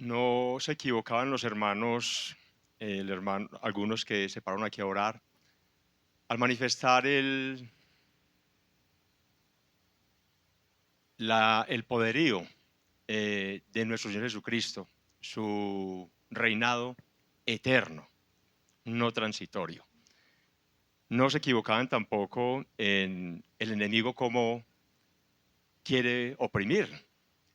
No se equivocaban los hermanos, algunos que se pararon aquí a orar, al manifestar el poderío de nuestro Señor Jesucristo, su reinado eterno, no transitorio. No se equivocaban tampoco en el enemigo como quiere oprimir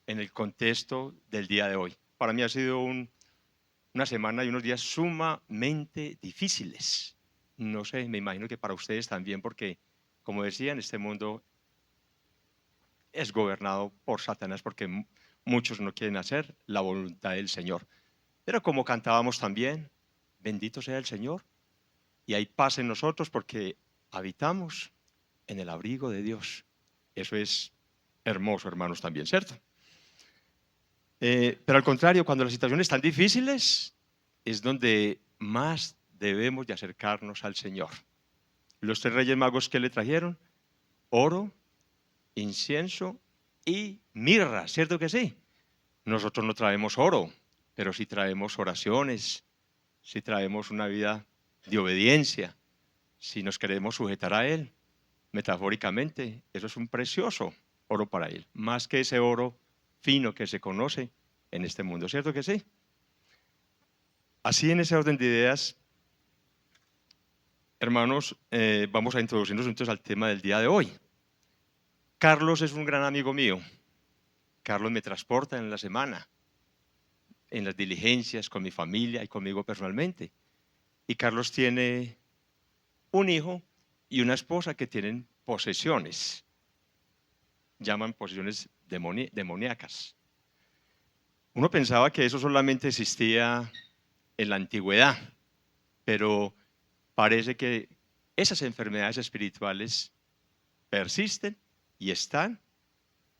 en el contexto del día de hoy. Para mí ha sido una semana y unos días sumamente difíciles. No sé, me imagino que para ustedes también, porque, como decía, en este mundo es gobernado por Satanás, porque muchos no quieren hacer la voluntad del Señor. Pero como cantábamos también, bendito sea el Señor, y hay paz en nosotros porque habitamos en el abrigo de Dios. Eso es hermoso, hermanos, también, ¿cierto? Pero al contrario, cuando las situaciones están difíciles, es donde más debemos de acercarnos al Señor. Los 3 reyes magos que le trajeron, oro, incienso y mirra, ¿cierto que sí? Nosotros no traemos oro, pero sí traemos oraciones, sí traemos una vida de obediencia, si nos queremos sujetar a Él, metafóricamente, eso es un precioso oro para Él, más que ese oro fino que se conoce en este mundo, ¿cierto que sí? Así, en ese orden de ideas, hermanos, vamos a introducirnos entonces al tema del día de hoy. Carlos es un gran amigo mío. Carlos me transporta en la semana, en las diligencias, con mi familia y conmigo personalmente. Y Carlos tiene un hijo y una esposa que tienen posesiones. Llaman posesiones demoníacas. Uno pensaba que eso solamente existía en la antigüedad, pero parece que esas enfermedades espirituales persisten y están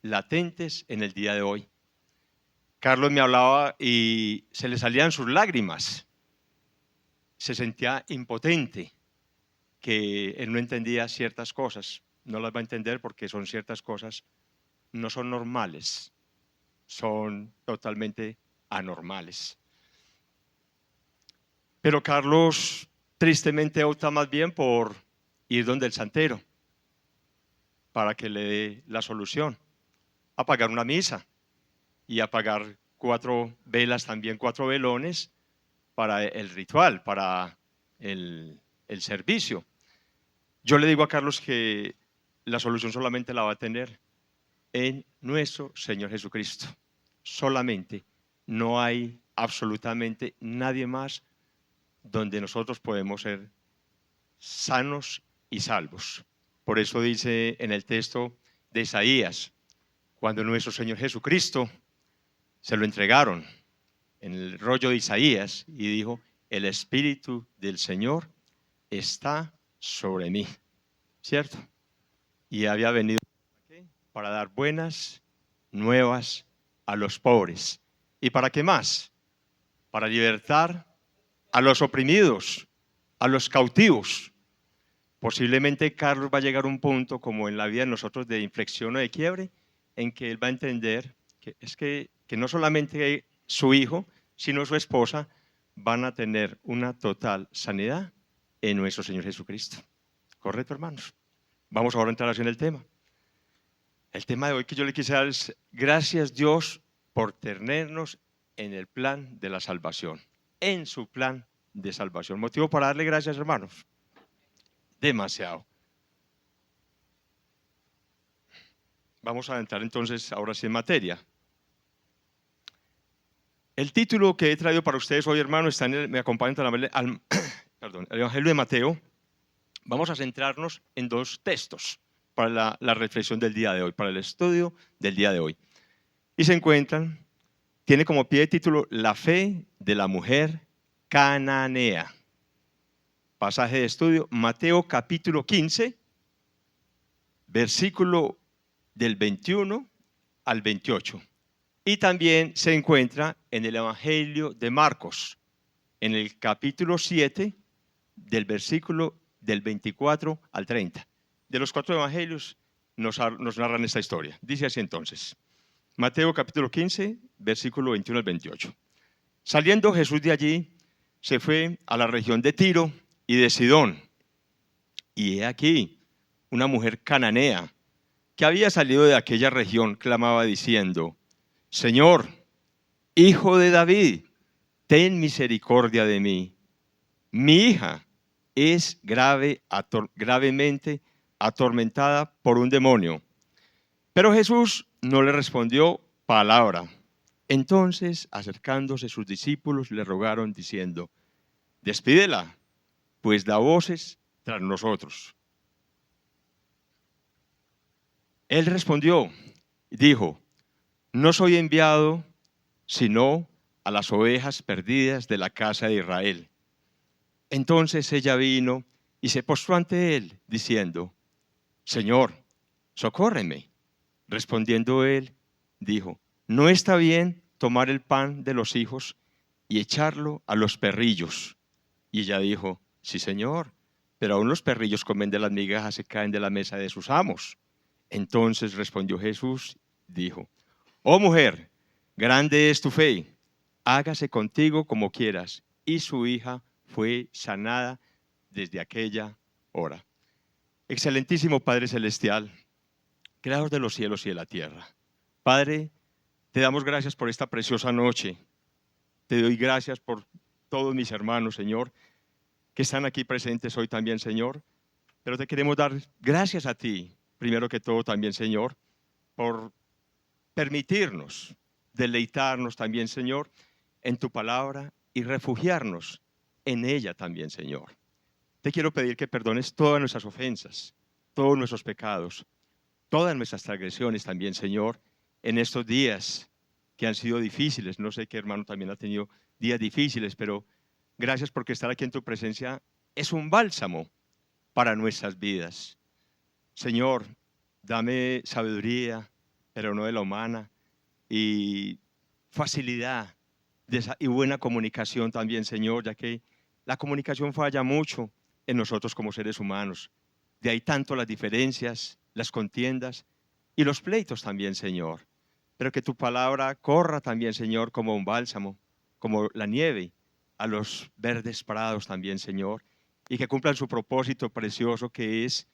latentes en el día de hoy. Carlos me hablaba y se le salían sus lágrimas. Se sentía impotente, que él no entendía ciertas cosas. No las va a entender porque son ciertas cosas, no son normales, son totalmente anormales. Pero Carlos tristemente opta más bien por ir donde el santero para que le dé la solución, a pagar una misa y a pagar 4 velas, también 4 velones para el ritual, para el servicio. Yo le digo a Carlos que la solución solamente la va a tener en nuestro Señor Jesucristo. Solamente. No hay absolutamente nadie más donde nosotros podemos ser sanos y salvos. Por eso dice en el texto de Isaías, cuando nuestro Señor Jesucristo se lo entregaron en el rollo de Isaías y dijo, el Espíritu del Señor está sobre mí, ¿cierto? Y había venido para dar buenas nuevas a los pobres. ¿Y para qué más? Para libertar a los oprimidos, a los cautivos. Posiblemente Carlos va a llegar a un punto, como en la vida de nosotros, de inflexión o de quiebre, en que él va a entender que no solamente su hijo, sino su esposa van a tener una total sanidad en nuestro Señor Jesucristo. ¿Correcto, hermanos? Vamos ahora a entrar así en el tema. El tema de hoy que yo le quise dar es gracias Dios por tenernos en el plan de la salvación, en su plan de salvación. ¿Motivo para darle gracias, hermanos? Demasiado. Vamos a entrar entonces ahora sí en materia. El título que he traído para ustedes hoy, hermanos, está me acompañan al el Evangelio de Mateo. Vamos a centrarnos en 2 textos para la reflexión del día de hoy, para el estudio del día de hoy. Y se encuentran, tiene como pie de título, la fe de la mujer cananea. Pasaje de estudio, Mateo capítulo 15, versículo del 21 al 28. Y también se encuentra en el Evangelio de Marcos, en el capítulo 7, del versículo del 24 al 30. De los 4 evangelios nos narran esta historia. Dice así entonces, Mateo capítulo 15, versículo 21 al 28. Saliendo Jesús de allí, se fue a la región de Tiro y de Sidón. Y he aquí, una mujer cananea que había salido de aquella región clamaba diciendo: Señor, Hijo de David, ten misericordia de mí. Mi hija es gravemente atormentada por un demonio. Pero Jesús no le respondió palabra. Entonces, acercándose sus discípulos, le rogaron diciendo: Despídela, pues da voces tras nosotros. Él respondió y dijo: No soy enviado sino a las ovejas perdidas de la casa de Israel. Entonces ella vino y se postró ante él, diciendo: Señor, socórreme. Respondiendo él, dijo: No está bien tomar el pan de los hijos y echarlo a los perrillos. Y ella dijo: Sí, Señor, pero aún los perrillos comen de las migajas que caen de la mesa de sus amos. Entonces respondió Jesús, dijo: Oh mujer, grande es tu fe, hágase contigo como quieras. Y su hija fue sanada desde aquella hora. Excelentísimo Padre Celestial, Creador de los cielos y de la tierra. Padre, te damos gracias por esta preciosa noche. Te doy gracias por todos mis hermanos, Señor, que están aquí presentes hoy también, Señor. Pero te queremos dar gracias a ti, primero que todo también, Señor, por permitirnos deleitarnos también, Señor, en tu palabra y refugiarnos en ella también, Señor. Te quiero pedir que perdones todas nuestras ofensas, todos nuestros pecados, todas nuestras transgresiones también, Señor, en estos días que han sido difíciles. No sé qué hermano también ha tenido días difíciles, pero gracias porque estar aquí en tu presencia es un bálsamo para nuestras vidas. Señor, dame sabiduría, pero no de la humana, y facilidad y buena comunicación también, Señor, ya que la comunicación falla mucho en nosotros como seres humanos. De ahí tanto las diferencias, las contiendas y los pleitos también, Señor. Pero que tu palabra corra también, Señor, como un bálsamo, como la nieve, a los verdes prados también, Señor, y que cumplan su propósito precioso, que es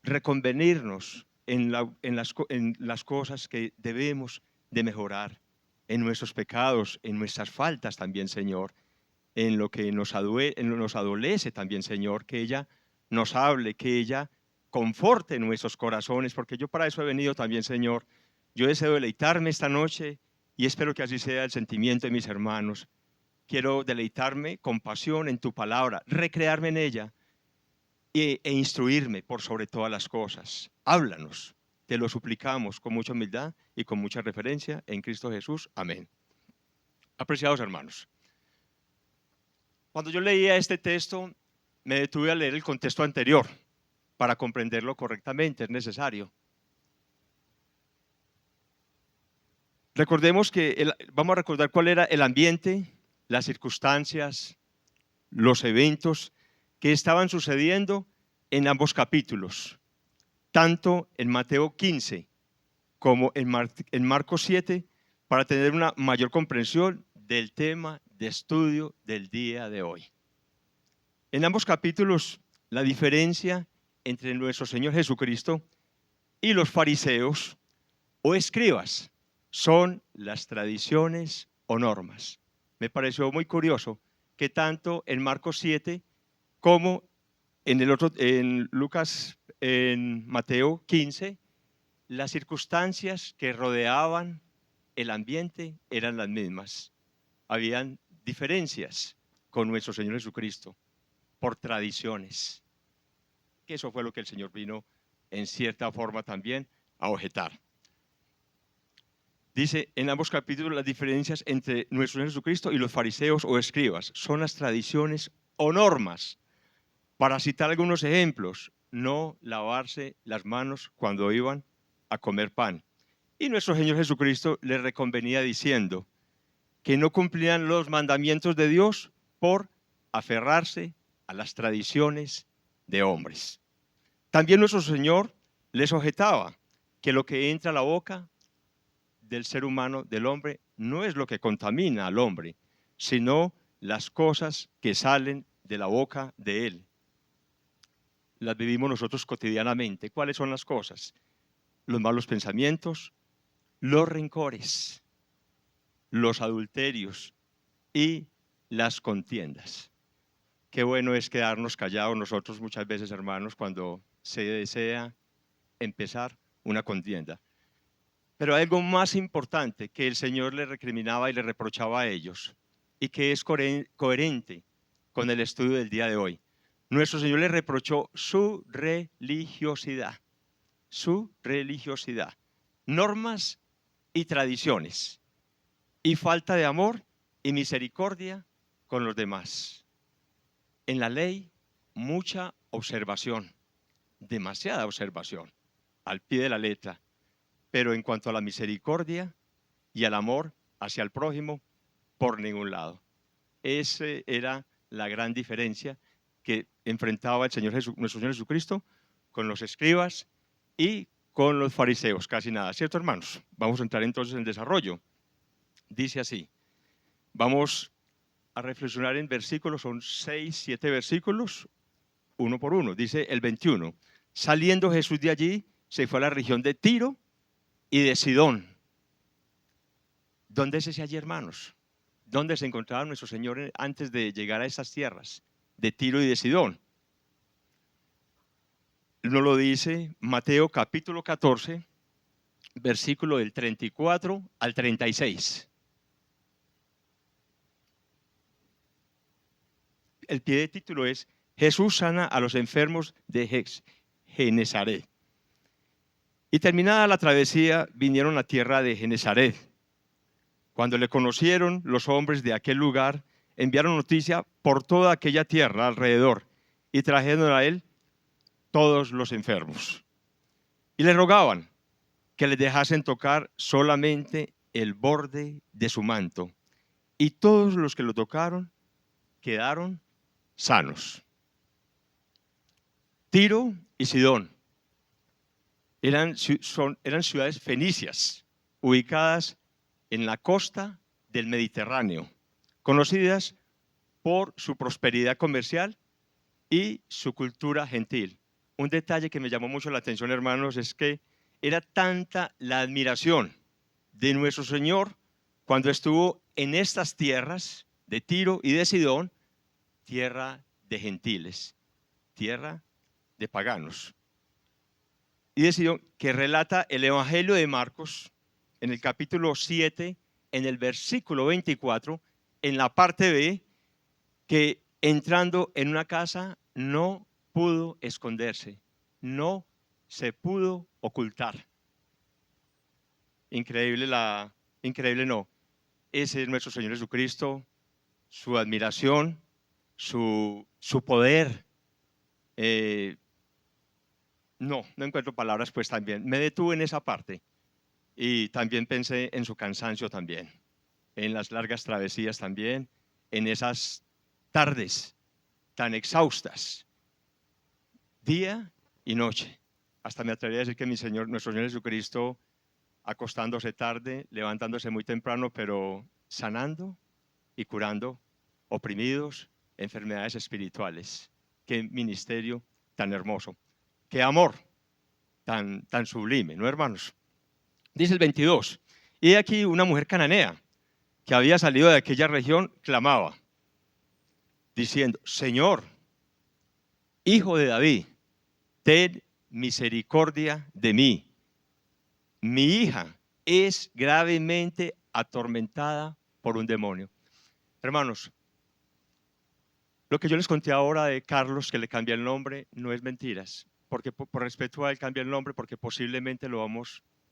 reconvenirnos en las cosas que debemos de mejorar, en nuestros pecados, en nuestras faltas también, Señor, en lo que nos adolece también, Señor, que ella nos hable, que ella conforte nuestros corazones, porque yo para eso he venido también, Señor. Yo deseo deleitarme esta noche y espero que así sea el sentimiento de mis hermanos. Quiero deleitarme con pasión en tu palabra, recrearme en ella e instruirme por sobre todas las cosas. Háblanos, te lo suplicamos con mucha humildad y con mucha referencia en Cristo Jesús. Amén. Apreciados hermanos, cuando yo leía este texto, me detuve a leer el contexto anterior para comprenderlo correctamente, es necesario. Recordemos que, vamos a recordar cuál era el ambiente, las circunstancias, los eventos que estaban sucediendo en ambos capítulos, tanto en Mateo 15 como en Marcos 7, para tener una mayor comprensión del tema de estudio del día de hoy. En ambos capítulos, la diferencia entre nuestro Señor Jesucristo y los fariseos o escribas son las tradiciones o normas. Me pareció muy curioso que tanto en Marcos 7 como en Lucas, en Mateo 15, las circunstancias que rodeaban el ambiente eran las mismas. Habían diferencias con nuestro Señor Jesucristo por tradiciones. Que eso fue lo que el Señor vino en cierta forma también a objetar. Dice en ambos capítulos las diferencias entre nuestro Señor Jesucristo y los fariseos o escribas. Son las tradiciones o normas. Para citar algunos ejemplos, no lavarse las manos cuando iban a comer pan. Y nuestro Señor Jesucristo les reconvenía diciendo que no cumplían los mandamientos de Dios por aferrarse a las tradiciones de hombres. También nuestro Señor les objetaba que lo que entra a la boca del ser humano, del hombre, no es lo que contamina al hombre, sino las cosas que salen de la boca de él. Las vivimos nosotros cotidianamente. ¿Cuáles son las cosas? Los malos pensamientos, los rencores, los adulterios y las contiendas. Qué bueno es quedarnos callados nosotros muchas veces, hermanos, cuando se desea empezar una contienda. Pero hay algo más importante que el Señor le recriminaba y le reprochaba a ellos, y que es coherente con el estudio del día de hoy. Nuestro Señor le reprochó su religiosidad, normas y tradiciones, y falta de amor y misericordia con los demás. En la ley, mucha observación, demasiada observación, al pie de la letra. Pero en cuanto a la misericordia y al amor hacia el prójimo, por ningún lado. Esa era la gran diferencia que enfrentaba el nuestro Señor Jesucristo con los escribas y con los fariseos, casi nada. ¿Cierto, hermanos? Vamos a entrar entonces en el desarrollo. Dice así, vamos a reflexionar en versículos, son 6, 7 versículos, uno por uno. Dice el 21, saliendo Jesús de allí, se fue a la región de Tiro y de Sidón. ¿Dónde es ese allí, hermanos? ¿Dónde se encontraba nuestro Señor antes de llegar a esas tierras de Tiro y de Sidón? Nos lo dice Mateo capítulo 14, versículo del 34 al 36. El pie de título es Jesús sana a los enfermos de Genesaret. Y terminada la travesía, vinieron a tierra de Genesaret. Cuando le conocieron, los hombres de aquel lugar enviaron noticia por toda aquella tierra alrededor y trajeron a él todos los enfermos. Y le rogaban que les dejasen tocar solamente el borde de su manto. Y todos los que lo tocaron quedaron sanos. Tiro y Sidón eran ciudades fenicias, ubicadas en la costa del Mediterráneo, conocidas por su prosperidad comercial y su cultura gentil. Un detalle que me llamó mucho la atención, hermanos, es que era tanta la admiración de nuestro Señor cuando estuvo en estas tierras de Tiro y de Sidón, tierra de gentiles, tierra de paganos. Y de Sidón, que relata el Evangelio de Marcos en el capítulo 7, en el versículo 24, en la parte B, que entrando en una casa no pudo esconderse, no se pudo ocultar. Increíble increíble no. Ese es nuestro Señor Jesucristo, su admiración, su poder. No encuentro palabras, pues también me detuve en esa parte y también pensé en su cansancio también, en las largas travesías también, en esas tardes tan exhaustas, día y noche. Hasta me atrevería a decir que nuestro Señor Jesucristo, acostándose tarde, levantándose muy temprano, pero sanando y curando oprimidos, enfermedades espirituales. Qué ministerio tan hermoso, qué amor tan sublime, ¿no, hermanos? Dice el 22, y aquí una mujer cananea que había salido de aquella región clamaba, diciendo, Señor, Hijo de David, ten misericordia de mí. Mi hija es gravemente atormentada por un demonio. Hermanos, lo que yo les conté ahora de Carlos, que le cambia el nombre, no es mentiras, porque por respeto a él cambia el nombre, porque posiblemente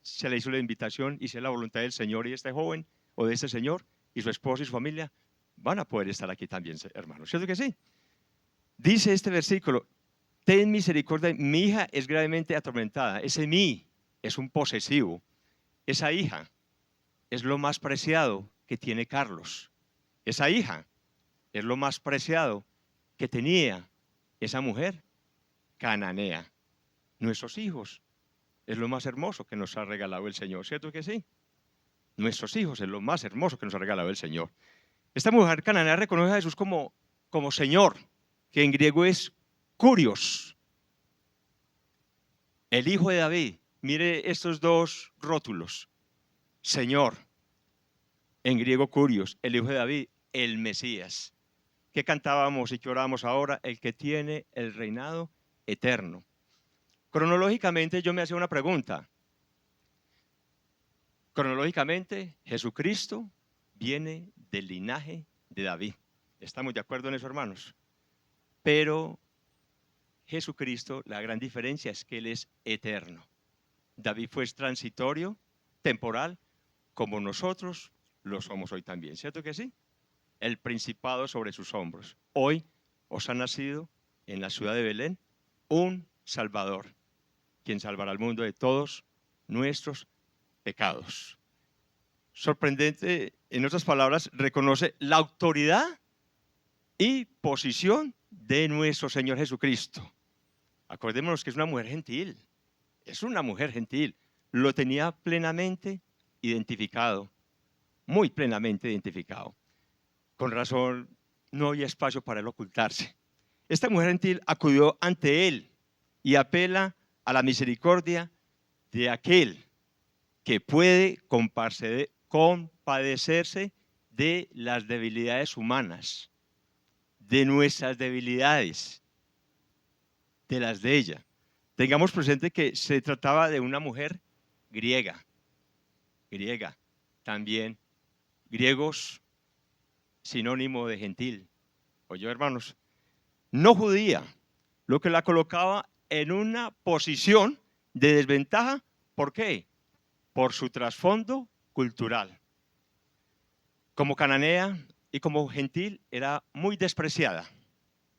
se le hizo la invitación y si es la voluntad del Señor y este joven o de este señor y su esposa y su familia van a poder estar aquí también, hermanos. ¿Cierto que sí? Dice este versículo, ten misericordia, mi hija es gravemente atormentada. Ese mí es un posesivo. Esa hija es lo más preciado que tiene Carlos. Esa hija es lo más preciado que tenía esa mujer cananea. Nuestros hijos es lo más hermoso que nos ha regalado el Señor, ¿cierto que sí? nuestros hijos, es lo más hermoso que nos ha regalado el Señor. Esta mujer cananea reconoce a Jesús como Señor, que en griego es Kurios, el hijo de David. Mire estos dos rótulos. Señor, en griego Kurios, el hijo de David, el Mesías. ¿Qué cantábamos y qué orábamos ahora? El que tiene el reinado eterno. Cronológicamente yo me hacía una pregunta. Cronológicamente, Jesucristo viene del linaje de David. ¿Estamos de acuerdo en eso, hermanos? Pero Jesucristo, la gran diferencia es que Él es eterno. David fue transitorio, temporal, como nosotros lo somos hoy también. ¿Cierto que sí? El principado sobre sus hombros. Hoy os ha nacido en la ciudad de Belén un Salvador, quien salvará al mundo de todos nuestros pecados. Sorprendente, en otras palabras, reconoce la autoridad y posición de nuestro Señor Jesucristo. Acordémonos que es una mujer gentil, es una mujer gentil. Lo tenía plenamente identificado, muy plenamente identificado. Con razón, no había espacio para él ocultarse. Esta mujer gentil acudió ante él y apela a la misericordia de aquel que puede compadecerse de las debilidades humanas, de nuestras debilidades, de las de ella. Tengamos presente que se trataba de una mujer griega, también griegos sinónimo de gentil. Oye, hermanos, no judía, lo que la colocaba en una posición de desventaja. ¿Por qué? Por su trasfondo cultural. Como cananea y como gentil era muy despreciada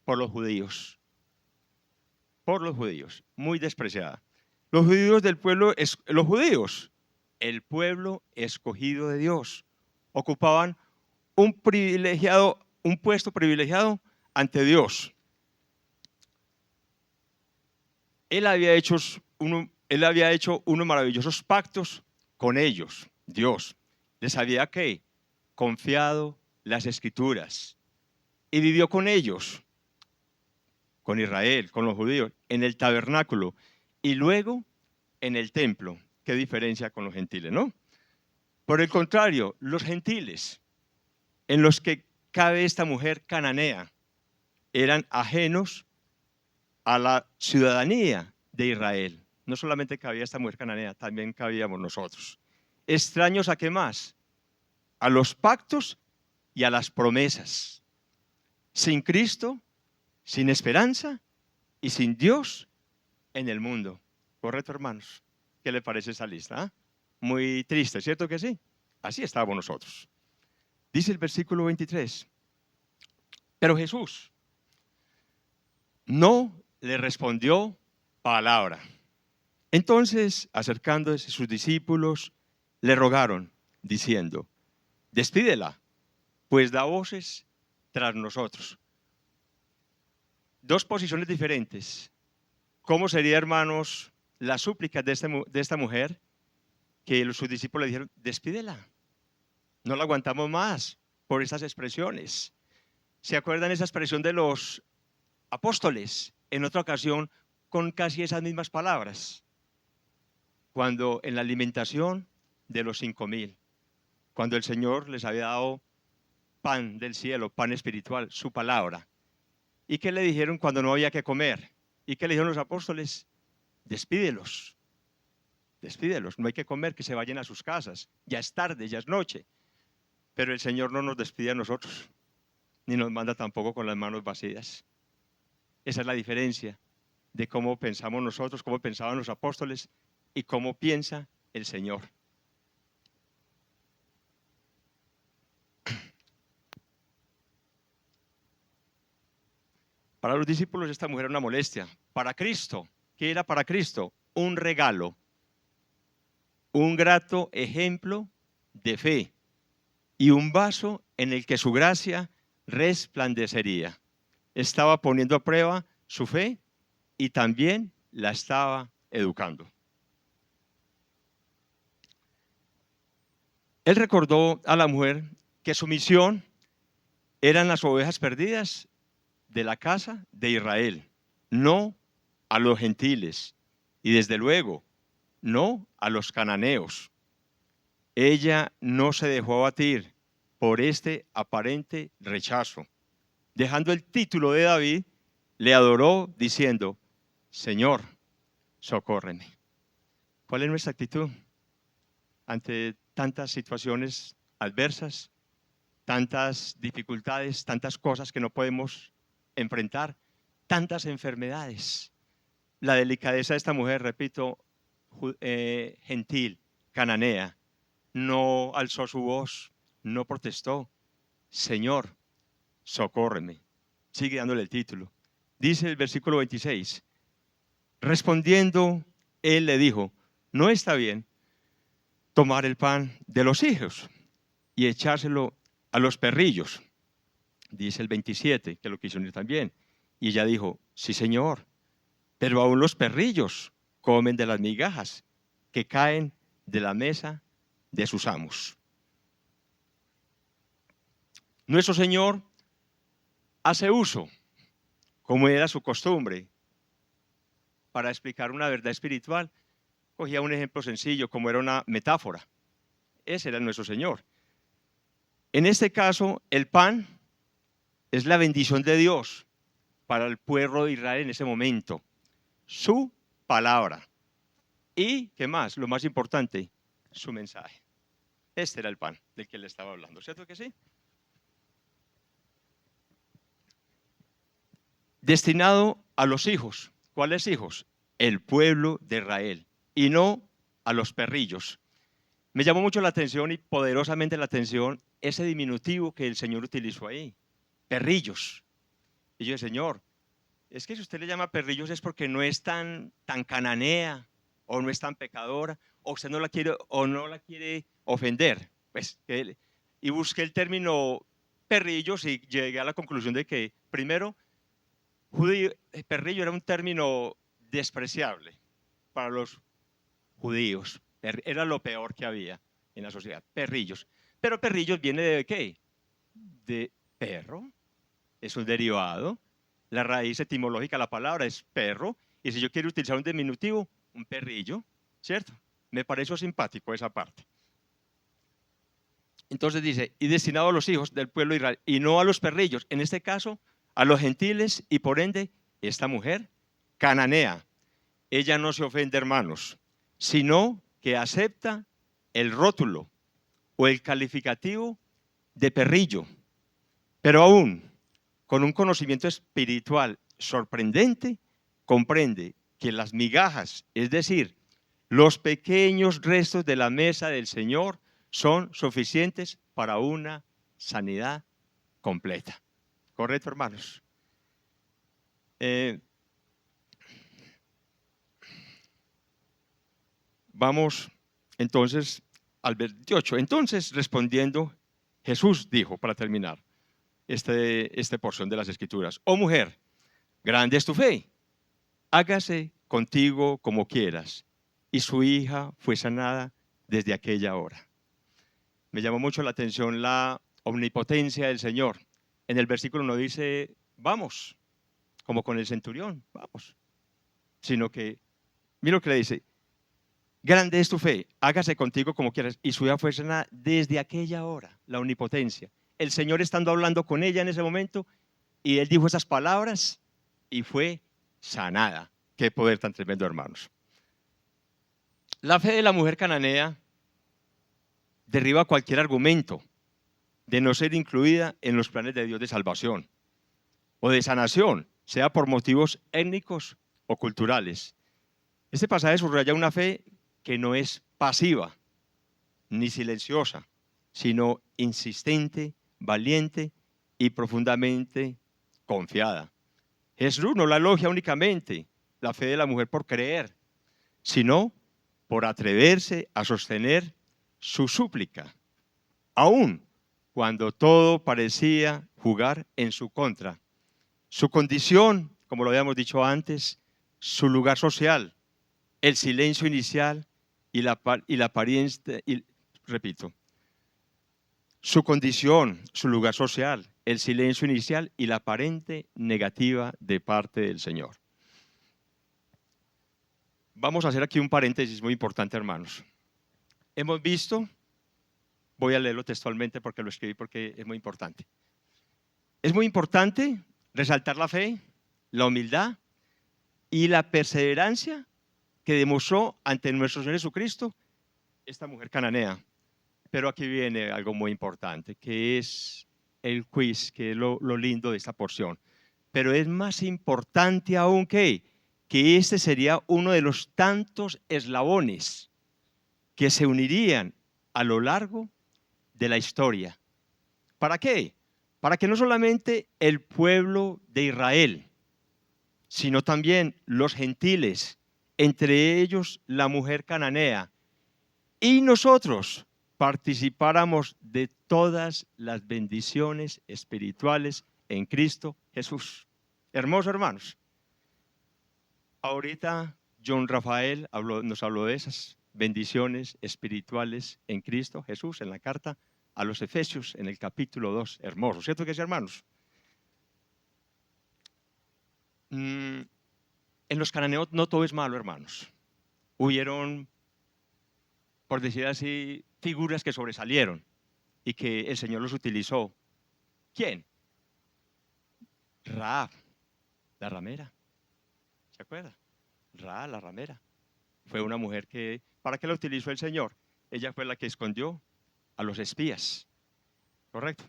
por los judíos. Muy despreciada. Los judíos del pueblo, el pueblo escogido de Dios, ocupaban un puesto privilegiado ante Dios. Él había hecho unos maravillosos pactos con ellos, Dios. Les había confiado las Escrituras y vivió con ellos, con Israel, con los judíos, en el tabernáculo y luego en el templo. ¿Qué diferencia con los gentiles, no? Por el contrario, los gentiles, en los que cabe esta mujer cananea, eran ajenos a la ciudadanía de Israel. No solamente cabía esta mujer cananea, también cabíamos nosotros. ¿Extraños a qué más? A los pactos y a las promesas. Sin Cristo, sin esperanza y sin Dios en el mundo. ¿Correcto, hermanos? ¿Qué le parece esa lista? Muy triste, ¿cierto que sí? Así estábamos nosotros. Dice el versículo 23. Pero Jesús no le respondió palabra. Entonces, acercándose sus discípulos, le rogaron, diciendo: despídela, pues da voces tras nosotros. Dos posiciones diferentes. ¿Cómo sería, hermanos, la súplica de esta mujer? Que sus discípulos le dijeron: despídela, no la aguantamos más por estas expresiones. ¿Se acuerdan esa expresión de los apóstoles? En otra ocasión, con casi esas mismas palabras. Cuando en la alimentación de los 5,000, cuando el Señor les había dado pan del cielo, pan espiritual, su palabra. ¿Y qué le dijeron cuando no había que comer? ¿Y qué le dijeron los apóstoles? Despídelos, no hay que comer, que se vayan a sus casas. Ya es tarde, ya es noche. Pero el Señor no nos despide a nosotros, ni nos manda tampoco con las manos vacías. Esa es la diferencia de cómo pensamos nosotros, cómo pensaban los apóstoles y cómo piensa el Señor. Para los discípulos esta mujer era una molestia. Para Cristo, ¿qué era para Cristo? Un regalo, un grato ejemplo de fe y un vaso en el que su gracia resplandecería. Estaba poniendo a prueba su fe y también la estaba educando. Él recordó a la mujer que su misión eran las ovejas perdidas de la casa de Israel, no a los gentiles y desde luego no a los cananeos. Ella no se dejó abatir por este aparente rechazo. Dejando el título de David, le adoró diciendo: Señor, socórreme. ¿Cuál es nuestra actitud ante tantas situaciones adversas, tantas dificultades, tantas cosas que no podemos enfrentar, tantas enfermedades? La delicadeza de esta mujer, repito, gentil, cananea, no alzó su voz, no protestó. Señor, socórreme. Sigue dándole el título. Dice el versículo 26. Respondiendo, él le dijo: no está bien tomar el pan de los hijos y echárselo a los perrillos. Dice el 27, que lo quiso unir también. Y ella dijo: sí, Señor, pero aún los perrillos comen de las migajas que caen de la mesa de sus amos. Nuestro Señor hace uso, como era su costumbre, para explicar una verdad espiritual. Cogía un ejemplo sencillo, como era una metáfora. Ese era nuestro Señor. En este caso, el pan es la bendición de Dios para el pueblo de Israel en ese momento. Su palabra. Y, ¿qué más? Lo más importante, su mensaje. Este era el pan del que le estaba hablando, ¿cierto que sí? Destinado a los hijos. ¿Cuáles hijos? El pueblo de Israel. Y no a los perrillos. Me llamó mucho la atención y poderosamente la atención ese diminutivo que el Señor utilizó ahí. Perrillos. Y yo dije: Señor, es que si usted le llama perrillos es porque no es tan cananea, o no es tan pecadora, o usted no la quiere o no la quiere ofender. Pues, y busqué el término perrillos y llegué a la conclusión de que, primero, perrillo era un término despreciable para los judíos. Era lo peor que había en la sociedad, perrillos. Pero perrillos viene de ¿qué? De perro, es un derivado. La raíz etimológica de la palabra es perro, y si yo quiero utilizar un diminutivo, un perrillo, ¿cierto? Me pareció simpático esa parte. Entonces dice: y destinado a los hijos del pueblo de Israel, y no a los perrillos, en este caso a los gentiles, y por ende esta mujer cananea. Ella no se ofende, hermanos, sino que acepta el rótulo o el calificativo de perrillo, pero aún con un conocimiento espiritual sorprendente, comprende que las migajas, es decir, los pequeños restos de la mesa del Señor, son suficientes para una sanidad completa. ¿Correcto, hermanos? Vamos entonces al 28. Entonces, respondiendo, Jesús dijo, para terminar esta porción de las Escrituras: oh mujer, grande es tu fe, hágase contigo como quieras. Y su hija fue sanada desde aquella hora. Me llamó mucho la atención la omnipotencia del Señor. En el versículo no dice vamos, como con el centurión, vamos, sino que, mira lo que le dice: grande es tu fe, hágase contigo como quieras. Y su hija fue sanada desde aquella hora, la omnipotencia. El Señor estando hablando con ella en ese momento, y él dijo esas palabras y fue sanada. Qué poder tan tremendo, hermanos. La fe de la mujer cananea derriba cualquier argumento de no ser incluida en los planes de Dios de salvación o de sanación, sea por motivos étnicos o culturales. Este pasaje subraya una fe que no es pasiva ni silenciosa, sino insistente, valiente y profundamente confiada. Jesús no la elogia únicamente la fe de la mujer por creer, sino por atreverse a sostener su súplica, aun cuando todo parecía jugar en su contra. Su condición, como lo habíamos dicho antes, su lugar social, el silencio inicial y la apariencia, repito, su condición, su lugar social, el silencio inicial y la aparente negativa de parte del Señor. Vamos a hacer aquí un paréntesis muy importante, hermanos. Hemos visto, voy a leerlo textualmente porque lo escribí porque es muy importante. Es muy importante resaltar la fe, la humildad y la perseverancia que demostró ante nuestro Señor Jesucristo esta mujer cananea. Pero aquí viene algo muy importante, que es el quiz, que es lo lindo de esta porción. Pero es más importante aún que este sería uno de los tantos eslabones que se unirían a lo largo de la historia. ¿Para qué? Para que no solamente el pueblo de Israel, sino también los gentiles, entre ellos la mujer cananea, y nosotros participáramos de todas las bendiciones espirituales en Cristo Jesús. Hermosos hermanos, ahorita John Rafael nos habló de esas bendiciones espirituales en Cristo Jesús en la carta a los Efesios en el capítulo 2. Hermoso, ¿cierto que sí, hermanos? En los cananeos no todo es malo, hermanos. Hubieron, por decir así, figuras que sobresalieron y que el Señor los utilizó. ¿Quién? Rahab, la ramera. ¿Se acuerda? Rahab, la ramera. Fue una mujer que, ¿para qué la utilizó el Señor? Ella fue la que escondió a los espías. ¿Correcto?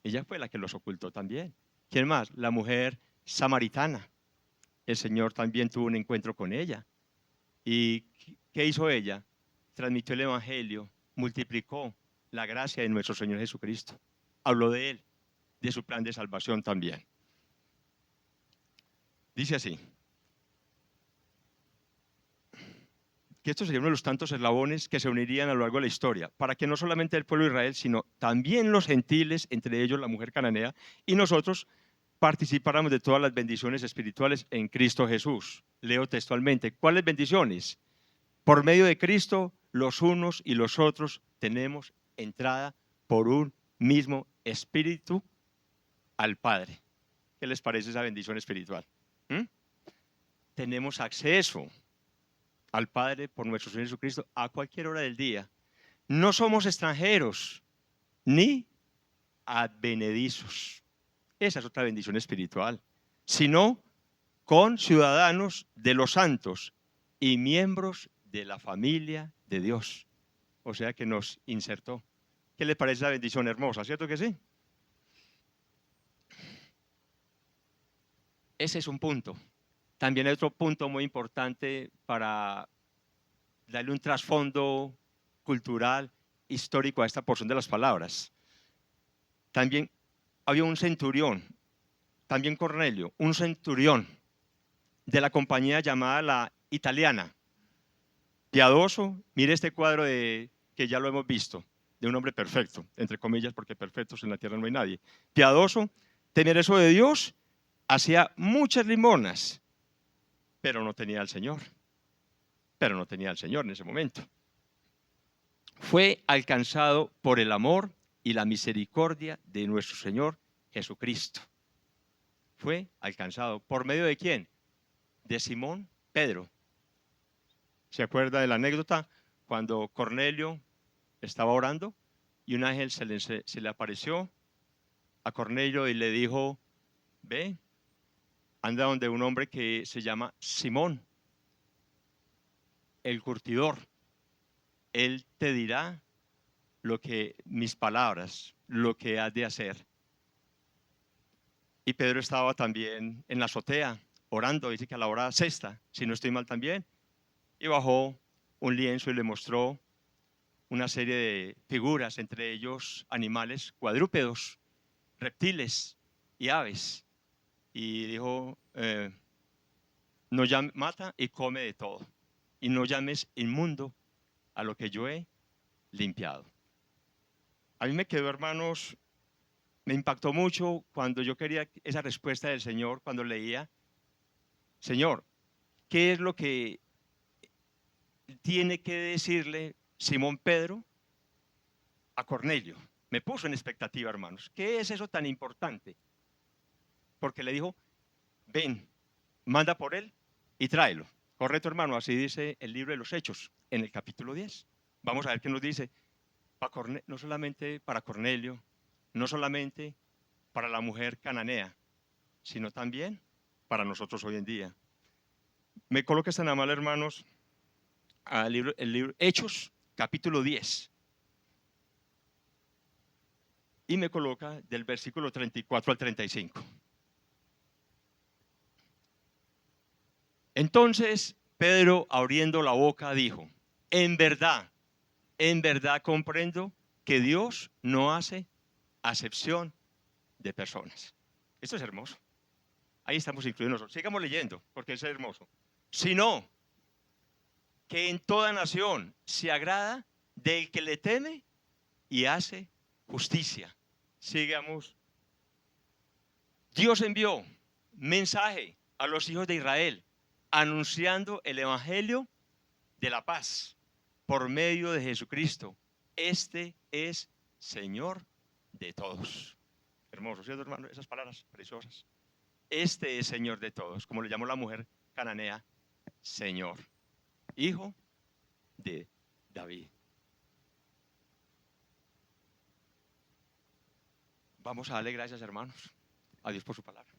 Ella fue la que los ocultó también. ¿Quién más? La mujer samaritana. El Señor también tuvo un encuentro con ella. ¿Y qué hizo ella? Transmitió el Evangelio, multiplicó la gracia de nuestro Señor Jesucristo. Habló de Él, de su plan de salvación también. Dice así, que estos serían uno de los tantos eslabones que se unirían a lo largo de la historia, para que no solamente el pueblo de Israel, sino también los gentiles, entre ellos la mujer cananea, y nosotros participáramos de todas las bendiciones espirituales en Cristo Jesús. Leo textualmente, ¿cuáles bendiciones? Por medio de Cristo, los unos y los otros tenemos entrada por un mismo espíritu al Padre. ¿Qué les parece esa bendición espiritual? Tenemos acceso al Padre por nuestro Señor Jesucristo a cualquier hora del día. No somos extranjeros ni advenedizos. Esa es otra bendición espiritual. Sino con ciudadanos de los santos y miembros de la familia de Dios. O sea que nos insertó. ¿Qué le parece esa bendición hermosa? ¿Cierto que sí? Ese es un punto. También hay otro punto muy importante para darle un trasfondo cultural, histórico a esta porción de las palabras. También había un centurión, también Cornelio, un centurión de la compañía llamada la Italiana. Piadoso, mire este cuadro que ya lo hemos visto, de un hombre perfecto, entre comillas, porque perfectos en la tierra no hay nadie. Piadoso, temeroso de Dios, hacía muchas limonas, pero no tenía al Señor. Pero no tenía al Señor en ese momento. Fue alcanzado por el amor y la misericordia de nuestro Señor Jesucristo. Fue alcanzado. ¿Por medio de quién? De Simón Pedro. ¿Se acuerda de la anécdota? Cuando Cornelio estaba orando y un ángel se le apareció a Cornelio y le dijo, ve, anda donde un hombre que se llama Simón, el curtidor. Él te dirá mis palabras, lo que has de hacer. Y Pedro estaba también en la azotea orando, dice que a la hora sexta, si no estoy mal también, y bajó un lienzo y le mostró una serie de figuras, entre ellos animales cuadrúpedos, reptiles y aves. Y dijo, mata y come de todo, y no llames inmundo a lo que yo he limpiado. A mí me quedó, hermanos, me impactó mucho cuando yo quería esa respuesta del Señor, cuando leía, Señor, ¿qué es lo que tiene que decirle Simón Pedro a Cornelio? Me puso en expectativa, hermanos. ¿Qué es eso tan importante? Porque le dijo, ven, manda por él y tráelo. Correcto, hermano, así dice el libro de los Hechos, en el capítulo 10. Vamos a ver qué nos dice. No solamente para Cornelio, no solamente para la mujer cananea, sino también para nosotros hoy en día. Me coloca esta mal, hermanos, el libro Hechos, capítulo 10. Y me coloca del versículo 34 al 35. Entonces Pedro, abriendo la boca, dijo, en verdad comprendo que Dios no hace acepción de personas. Esto es hermoso. Ahí estamos incluidos nosotros. Sigamos leyendo, porque es hermoso. Sino que en toda nación se agrada del que le teme y hace justicia. Sigamos. Dios envió mensaje a los hijos de Israel, anunciando el evangelio de la paz por medio de Jesucristo. Este es Señor de todos. Hermoso, ¿cierto, hermano? Esas palabras preciosas. Este es Señor de todos, como le llamó la mujer cananea, Señor, hijo de David. Vamos a darle gracias, hermanos, a Dios por su palabra.